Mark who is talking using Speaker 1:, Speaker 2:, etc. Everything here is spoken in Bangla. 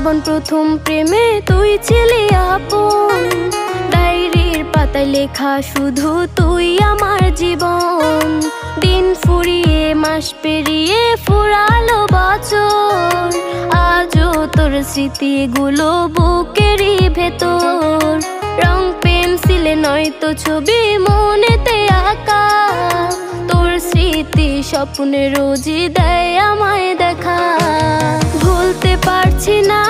Speaker 1: জীবন প্রথম প্রেমে তুই ছিলি আপন, ডায়েরির পাতায় লেখা শুধু তুই আমার জীবন। দিন ফুরিয়ে মাস পেরিয়ে ফুরালো বছর, আজও তোর স্মৃতিগুলো বুকেরই ভেতর। রং পেন্সিলে নয়তো ছবি মনেতে আঁকা, তোর স্মৃতি স্বপ্নে রোজই দেয় আমায় দেখা। ভুলতে পারছি না